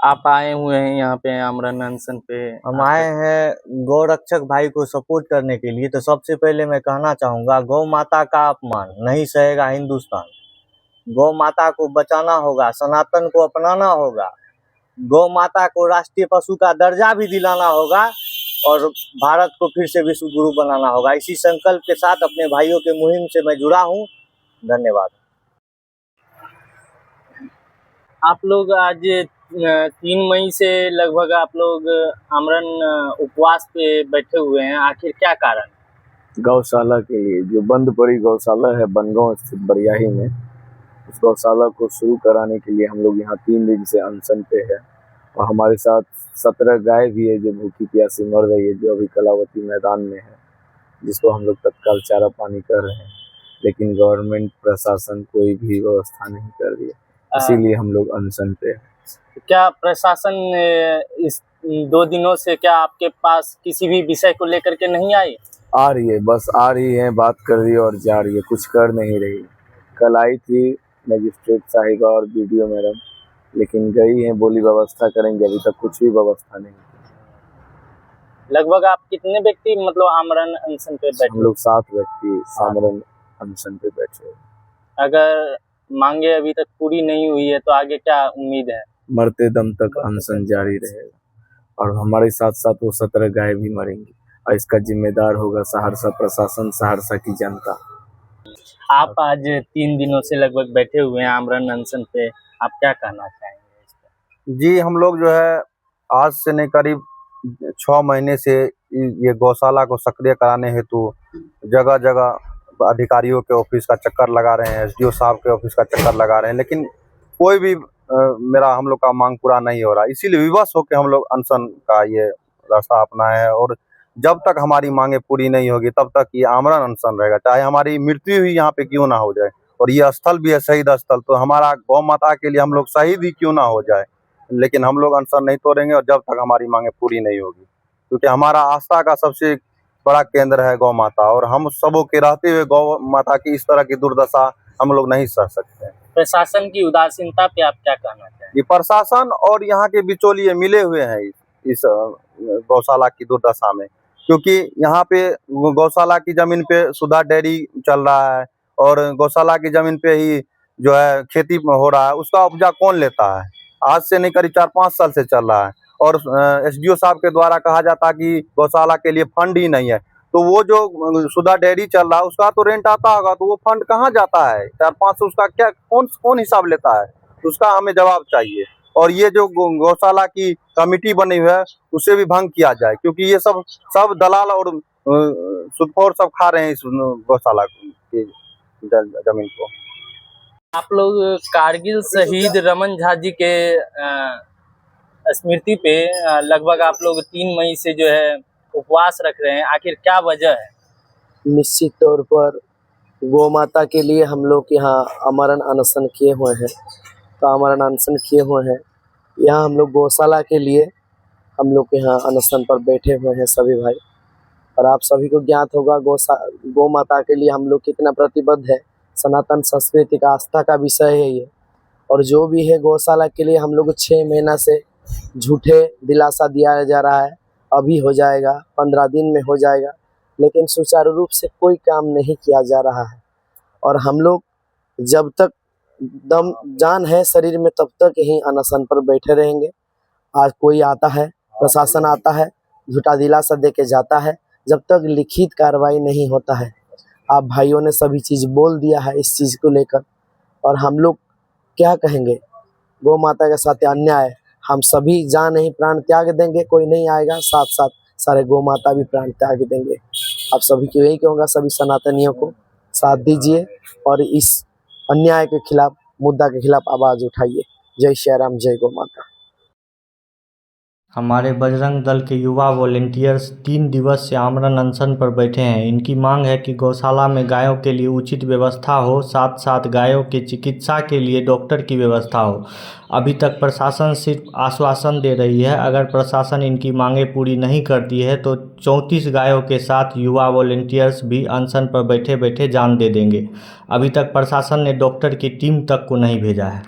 आप आए हुए हैं यहाँ पे आमरण अनशन पे? हम आए हैं गौ रक्षक भाई को सपोर्ट करने के लिए। तो सबसे पहले मैं कहना चाहूँगा, गौ माता का अपमान नहीं सहेगा हिंदुस्तान। गौ माता को बचाना होगा, सनातन को अपनाना होगा, गौ माता को राष्ट्रीय पशु का दर्जा भी दिलाना होगा और भारत को फिर से विश्व गुरु बनाना होगा। इसी संकल्प के साथ अपने भाइयों के मुहिम से मैं जुड़ा हूँ। धन्यवाद। आप लोग आज 3 मई से लगभग आप लोग आमरण उपवास पे बैठे हुए हैं, आखिर क्या कारण? गौशाला के लिए, जो बंद पड़ी गौशाला है बनगांव स्थित बरियाही में, उस गौशाला को शुरू कराने के लिए हम लोग यहाँ 3 दिन से अनशन पे है। और हमारे साथ 17 गाय भी है जो भूखी प्यासी मर रही है, जो अभी कलावती मैदान में है, जिसको हम लोग तत्काल चारा पानी कर रहे हैं, लेकिन गवर्नमेंट प्रशासन कोई भी व्यवस्था नहीं कर रही है, इसीलिए हम लोग अनशन पे है। क्या प्रशासन इस 2 दिनों से क्या आपके पास किसी भी विषय को लेकर के नहीं आई? आ रही है, बस आ रही है, बात कर रही है और जा रही है, कुछ कर नहीं रही। कल आई थी मजिस्ट्रेट साहिबा और बीडीओ मैडम, लेकिन गई हैं, बोली व्यवस्था करेंगे, अभी तक कुछ भी व्यवस्था नहीं। लगभग आप कितने व्यक्ति मतलब आमरण अनशन पे बैठे? हम लोग 7 व्यक्ति आमरण अनशन पे बैठे। अगर मांगे अभी तक पूरी नहीं हुई है तो आगे क्या उम्मीद है? मरते दम तक अनशन जारी रहेगा और हमारे साथ साथ वो 17 गाय भी मरेंगी और इसका जिम्मेदार होगा सहरसा प्रशासन, सहरसा की जनता। आप आज 3 दिनों से लगभग बैठे हुए हैं आमरण अनशन पे, आप क्या कहना चाहेंगे इस पे? जी, हम लोग जो है आज से नहीं करीब 6 महीने से ये गौशाला को सक्रिय कराने हेतु जगह जगह अधिकारियों के ऑफिस का चक्कर लगा रहे हैं, एसडीओ साहब के ऑफिस का चक्कर लगा रहे हैं, लेकिन कोई भी मेरा हम लोग का मांग पूरा नहीं हो रहा। इसीलिए विवश होकर हम लोग अनशन का ये रास्ता अपनाए हैं और जब तक हमारी मांगे पूरी नहीं होगी तब तक ये आमरण अनशन रहेगा, चाहे हमारी मृत्यु ही यहाँ पे क्यों ना हो जाए। और ये स्थल भी है शहीद स्थल, तो हमारा गौ माता के लिए हम लोग शहीद ही क्यों ना हो जाए, लेकिन हम लोग अनशन नहीं तोड़ेंगे और जब तक हमारी मांगे पूरी नहीं होगी, क्योंकि हमारा आस्था का सबसे बड़ा केंद्र है गौ माता और हम सबों के रहते हुए गौ माता की इस तरह की दुर्दशा हम लोग नहीं सह सकते। प्रशासन की उदासीनता पे आप क्या कहना चाहेंगे? ये प्रशासन और यहाँ के बिचौलिए मिले हुए हैं इस गौशाला की दुर्दशा में, क्योंकि यहाँ पे गौशाला की जमीन पे सुधा डेयरी चल रहा है और गौशाला की जमीन पे ही जो है खेती हो रहा है, उसका उपजा कौन लेता है? आज से नहीं करीब 4-5 साल से चल रहा है और एसडीओ साहब के द्वारा कहा जाता कि गौशाला के लिए फंड ही नहीं है, तो वो जो सुधा डेयरी चल रहा है उसका तो रेंट आता होगा, तो वो फंड कहाँ जाता है? 4-5 उसका क्या कौन हिसाब लेता है? उसका हमें जवाब चाहिए। और ये जो गौशाला की कमेटी बनी हुई है उसे भी भंग किया जाए, क्योंकि ये सब दलाल और सुदखोर सब खा रहे हैं इस गौशाला की जमीन को। आप लोग कारगिल शहीद रमन झा जी के स्मृति पे लगभग आप लोग 3 मई से जो है उपवास रख रहे हैं, आखिर क्या वजह है? निश्चित तौर पर गौ माता के लिए हम लोग यहाँ आमरण अनशन किए हुए हैं। तो आमरण अनशन किए हुए हैं यहाँ हम लोग गौशाला के लिए हम लोग यहाँ अनशन पर बैठे हुए हैं सभी भाई। और आप सभी को ज्ञात होगा गौ माता के लिए हम लोग कितना प्रतिबद्ध है। सनातन संस्कृति का आस्था का विषय है ये। और जो भी है गौशाला के लिए हम लोग 6 महीना से झूठे दिलासा दिया जा रहा है, अभी हो जाएगा, 15 दिन में हो जाएगा, लेकिन सुचारू रूप से कोई काम नहीं किया जा रहा है। और हम लोग जब तक दम जान है शरीर में तब तक ही अनशन पर बैठे रहेंगे। आज कोई आता है, प्रशासन आता है, झूठा दिलासा दे के जाता है, जब तक लिखित कार्रवाई नहीं होता है। आप भाइयों ने सभी चीज़ बोल दिया है इस चीज़ को लेकर, और हम लोग क्या कहेंगे? गौ माता के साथ अन्याय, हम सभी जान ही प्राण त्याग देंगे, कोई नहीं आएगा, साथ साथ सारे गौ माता भी प्राण त्याग देंगे। आप सभी को यही कहूँगा, सभी सनातनियों को साथ दीजिए और इस अन्याय के खिलाफ, मुद्दा के खिलाफ आवाज़ उठाइए। जय श्री राम, जय गौ माता। हमारे बजरंग दल के युवा वॉलेंटियर्स 3 दिवस से आमरण अनशन पर बैठे हैं। इनकी मांग है कि गौशाला में गायों के लिए उचित व्यवस्था हो, साथ साथ गायों के चिकित्सा के लिए डॉक्टर की व्यवस्था हो। अभी तक प्रशासन सिर्फ आश्वासन दे रही है। अगर प्रशासन इनकी मांगें पूरी नहीं करती है तो 34 गायों के साथ युवा वॉलेंटियर्स भी अनशन पर बैठे बैठे जान दे देंगे। अभी तक प्रशासन ने डॉक्टर की टीम तक को नहीं भेजा है।